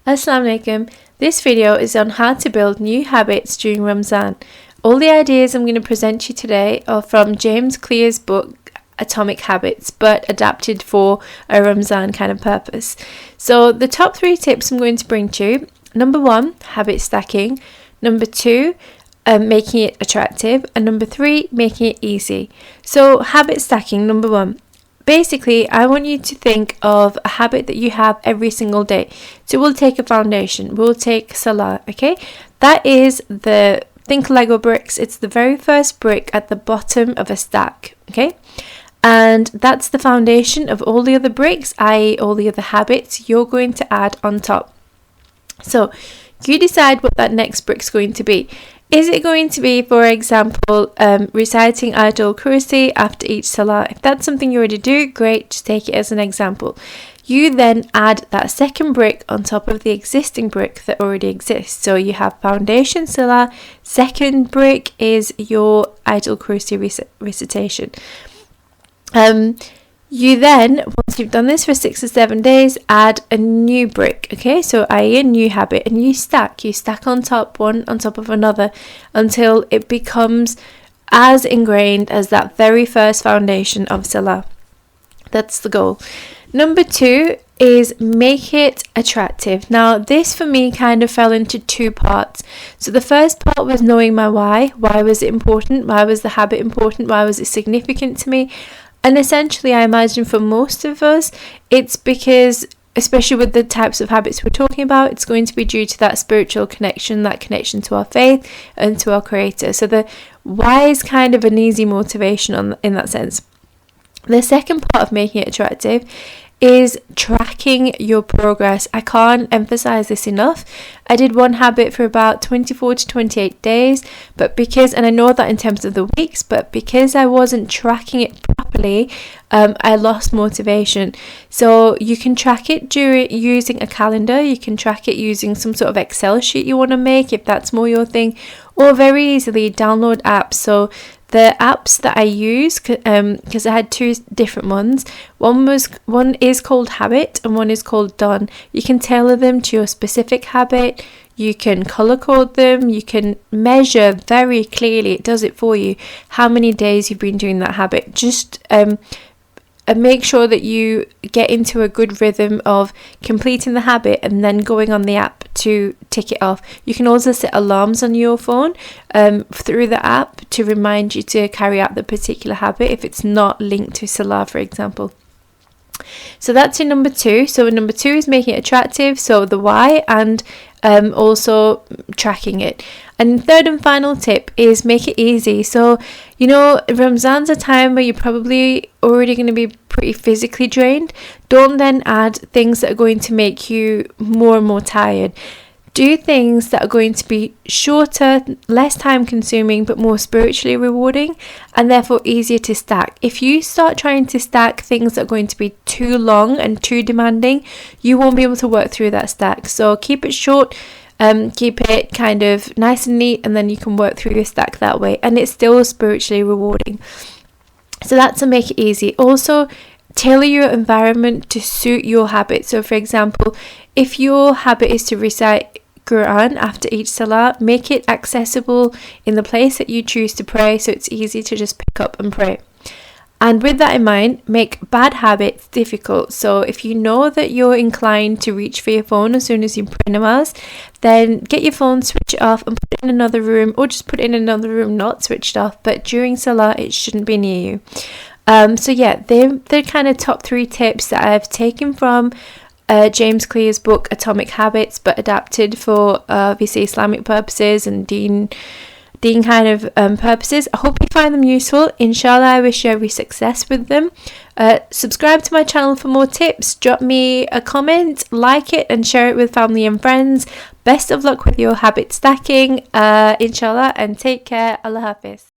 Assalamu alaikum. This video is on how to build new habits during Ramzan. All the ideas I'm going to present you today are from James Clear's book Atomic Habits, but adapted for a Ramzan kind of purpose. So the top 3 tips I'm going to bring to you: number 1, habit stacking; number 2, making it attractive; and number 3, making it easy. So habit stacking, number 1. Basically, I want you to think of a habit that you have every single day. So we'll take a foundation. We'll take Salah, okay? That is think Lego bricks. It's the very first brick at the bottom of a stack, okay? And that's the foundation of all the other bricks, i.e. all the other habits you're going to add on top. So you decide what that next brick's going to be. Is it going to be, for example, reciting Ayatul Kursi after each Salah? If that's something you already do, great, just take it as an example. You then add that second brick on top of the existing brick that already exists. So you have foundation Salah, second brick is your Ayatul Kursi recitation. You then, once you've done this for 6 or 7 days, add a new brick, okay? So i.e. a new habit, and you stack on top, one on top of another, until it becomes as ingrained as that very first foundation of Salah. That's the goal. Number 2 is make it attractive. Now, this for me kind of fell into 2 parts. So the first part was knowing my why. Why was it important? Why was the habit important? Why was it significant to me? And essentially, I imagine for most of us, it's because, especially with the types of habits we're talking about, it's going to be due to that spiritual connection, that connection to our faith and to our Creator. So the why is kind of an easy motivation in that sense. The second part of making it attractive is tracking your progress. I can't emphasize this enough. I did one habit for about 24 to 28 days, but and I know that in terms of the weeks, but because I wasn't tracking it properly, I lost motivation. So you can track it using a calendar, you can track it using some sort of Excel sheet you want to make if that's more your thing, or very easily download apps. So the apps that I use, because I had 2 different ones. One is called Habit and one is called Done. You can tailor them to your specific habit. You can color code them. You can measure very clearly. It does it for you how many days you've been doing that habit. Just and make sure that you get into a good rhythm of completing the habit and then going on the app to tick it off. You can also set alarms on your phone through the app to remind you to carry out the particular habit if it's not linked to Salah, for example. So that's your number 2. So number 2 is making it attractive, so the why, and also tracking it. And third and final tip is make it easy. So, Ramzan's a time where you're probably already going to be pretty physically drained. Don't then add things that are going to make you more and more tired. Do things that are going to be shorter, less time consuming, but more spiritually rewarding, and therefore easier to stack. If you start trying to stack things that are going to be too long and too demanding, you won't be able to work through that stack. So keep it short, keep it kind of nice and neat, and then you can work through your stack that way, and it's still spiritually rewarding. So that's to make it easy. Also, tailor your environment to suit your habit. So for example, if your habit is to recite Quran after each Salah, make it accessible in the place that you choose to pray, so it's easy to just pick up and pray. And with that in mind, make bad habits difficult. So if you know that you're inclined to reach for your phone as soon as you pray namaz, then get your phone, switch it off, and put it in another room, or just put it in another room not switched off, but during Salah it shouldn't be near you. So yeah, they're kind of top 3 tips that I've taken from James Clear's book Atomic Habits, but adapted for obviously Islamic purposes and deen kind of purposes. I hope you find them useful. Inshallah, I wish you every success with them. Subscribe to my channel for more tips. Drop me a comment, like it, and share it with family and friends. Best of luck with your habit stacking, inshallah, and take care. Allah Hafiz.